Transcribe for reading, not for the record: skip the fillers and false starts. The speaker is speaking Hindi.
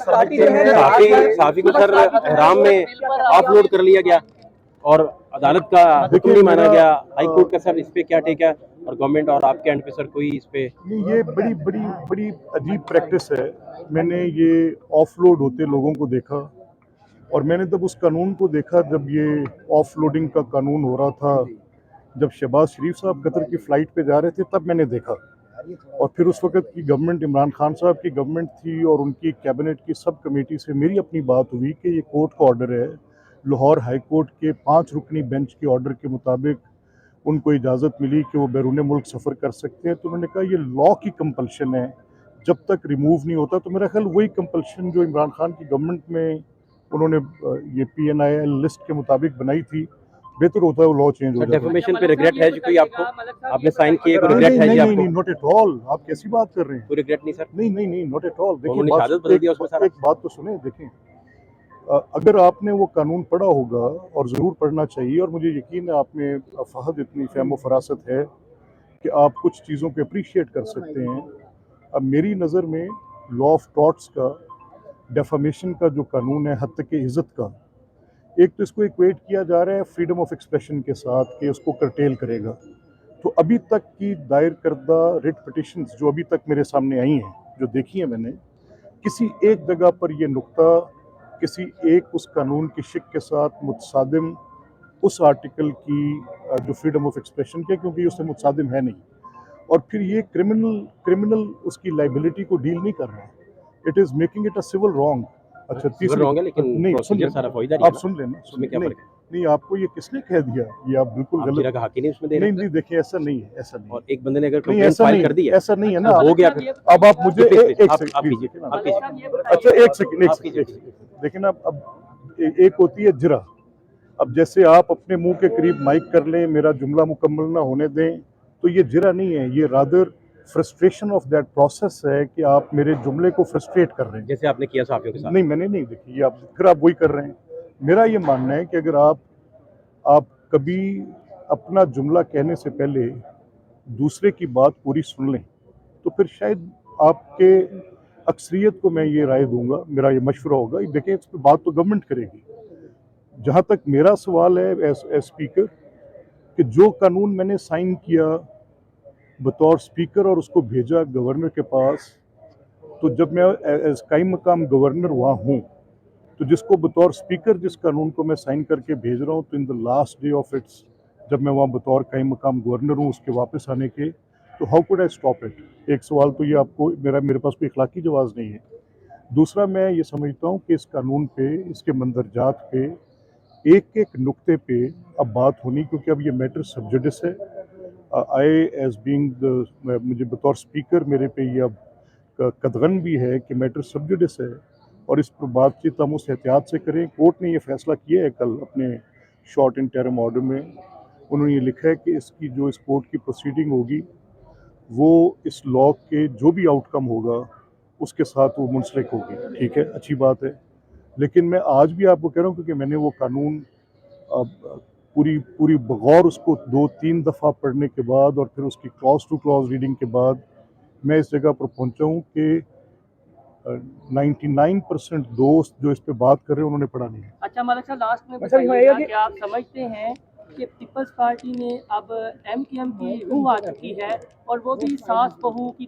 साफी को सर एहराम में ऑफलोड कर लिया गया और अदालत का हुक्म नहीं माना गया। हाई कोर्ट का सर इस पे क्या टेक है और गवर्नमेंट और आपके एंड पे सर कोई इस पे? नहीं, ये बड़ी बड़ी बड़ी अजीब प्रैक्टिस है। मैंने ये ऑफलोड होते लोगों को देखा और मैंने तब उस कानून को देखा जब ये ऑफलोडिंग का कानून हो रहा था, जब शहबाज शरीफ साहब कतर की फ़्लाइट पे जा रहे थे, तब मैंने देखा। और फिर उस वक्त की गवर्नमेंट, इमरान खान साहब की गवर्नमेंट थी और उनकी कैबिनेट की सब कमेटी से मेरी अपनी बात हुई कि ये कोर्ट का ऑर्डर है, लाहौर हाई कोर्ट के 5 रुकनी बेंच के ऑर्डर के मुताबिक उनको इजाज़त मिली कि वो बैरून मुल्क सफ़र कर सकते हैं। तो उन्होंने कहा ये लॉ की कंपल्शन है, जब तक रिमूव नहीं होता। तो मेरा ख्याल वही कंपल्शन जो इमरान खान की गवर्नमेंट में उन्होंने ये PNIL लिस्ट के मुताबिक बनाई थी, बेहतर होता है वो लॉ चेंज हो जाए। डेफर्मेशन पे रिग्रेट है कोई आपको? आपने साइन किए, कोई रिग्रेट है जी आपको? नहीं, नॉट एट ऑल। आप कैसी बात कर रहे हैं? कोई रिग्रेट नहीं सर? नहीं, नॉट एट ऑल। देखिए, एक बात तो सुने। देखें, अगर आपने वो कानून पढ़ा होगा, और ज़रूर पढ़ना चाहिए, और मुझे यकीन है आप में फ़हद इतनी फ़हम व फरासत है कि आप कुछ चीज़ों को अप्रिशिएट कर सकते हैं। अब मेरी नज़र में लॉ ऑफ टॉर्ट्स का, डेफामेशन का जो कानून है, हत्या की इज़्ज़त का, एक तो इसको इक्वेट किया जा रहा है फ्रीडम ऑफ एक्सप्रेशन के साथ कि उसको कर्टेल करेगा। तो अभी तक की दायर करदा रिट पिटिशंस जो अभी तक मेरे सामने आई हैं, जो देखी है मैंने, किसी एक जगह पर यह नुक्ता किसी एक उस कानून की शिक के साथ मुतसादिम उस आर्टिकल की जो फ्रीडम ऑफ एक्सप्रेशन के, क्योंकि उससे मुतसादिम है नहीं। और फिर ये क्रिमिनल उसकी लाइबिलिटी को डील नहीं कर रहा है। It is making it a civil wrong. अच्छा, तीसरी रॉन्ग है, लेकिन नहीं, सुन आप सुन लेना। नहीं, नहीं, आपको ये किसने कह दिया? ये आप बिल्कुल गलत। नहीं उसमें दे नहीं, देखिए, ऐसा नहीं है, ऐसा नहीं। और एक बंदे ने अगर नहीं, कंप्लेंट फाइल कर दी है, ऐसा नहीं है ना। हो गया। अब आप मुझे एक आप सेकंड कीजिए, देखिए ना। आप कीजिए। अच्छा, एक सेकंड देखिए ना। अब एक होती है जरा। अब जैसे आप अपने मुंह के करीब माइक कर लें, मेरा जुमला मुकम्मल ना होने दें, तो ये जरा नहीं है, ये rather frustration of that process है कि आप मेरे जुमले को फ्रस्ट्रेट कर रहे हैं, जैसे आपने किया साफियों के साथ। नहीं, मैंने नहीं। देखिए, ये आप वही कर रहे हैं। मेरा ये मानना है कि अगर आप कभी अपना जुमला कहने से पहले दूसरे की बात पूरी सुन लें, तो फिर शायद आपके अक्सरियत को मैं ये राय दूंगा, मेरा ये मशवरा होगा। देखिए, इस पर बात तो गवर्नमेंट करेगी। जहाँ तक मेरा सवाल है एज स्पीकर, कि जो कानून मैंने साइन किया बतौर स्पीकर और उसको भेजा गवर्नर के पास, तो जब मैं एज कायम मकाम गवर्नर वहाँ हूँ, तो जिसको बतौर स्पीकर जिस कानून को मैं साइन करके भेज रहा हूँ, तो in the last day of its, जब मैं वहाँ बतौर कायम मकाम गवर्नर हूँ उसके वापस आने के, तो how could I stop it? एक सवाल तो ये आपको, मेरे पास कोई इखलाकी जवाब नहीं है। दूसरा, मैं ये समझता हूँ कि इस कानून पे, इसके मंदरजात पे, एक एक नुक्ते पे अब बात होनी, क्योंकि अब ये मैटर सब्जुडिस है। आई एज बीइंग द, मुझे बतौर स्पीकर मेरे पे ये अब कदगन भी है कि मैटर सब्जुडिस है, और इस पर बातचीत हम उस एहतियात से करें। कोर्ट ने ये फैसला किया है कल अपने शॉर्ट इंटरिम ऑर्डर में। उन्होंने ये लिखा है कि इसकी जो इस कोर्ट की प्रोसीडिंग होगी, वो इस लॉ के जो भी आउटकम होगा उसके साथ वो मुंसलिक होगी। ठीक है, अच्छी बात है। लेकिन मैं आज भी आपको कह रहा हूँ, क्योंकि मैंने वो कानून पूरी बगौर उसको 2-3 दफ़ा पढ़ने के बाद और फिर उसकी क्लॉज टू क्लॉज रीडिंग के बाद मैं इस जगह पर पहुंचा हूँ कि 99% दोस्त जो इस पे बात कर रहे हैं उन्होंने पढ़ा नहीं है। अच्छा मलिक साहब, लास्ट में बताइएगा कि आप समझते हैं कि पीपल्स पार्टी में अब MKM की रूह आ चुकी है और वो भी सास बहू की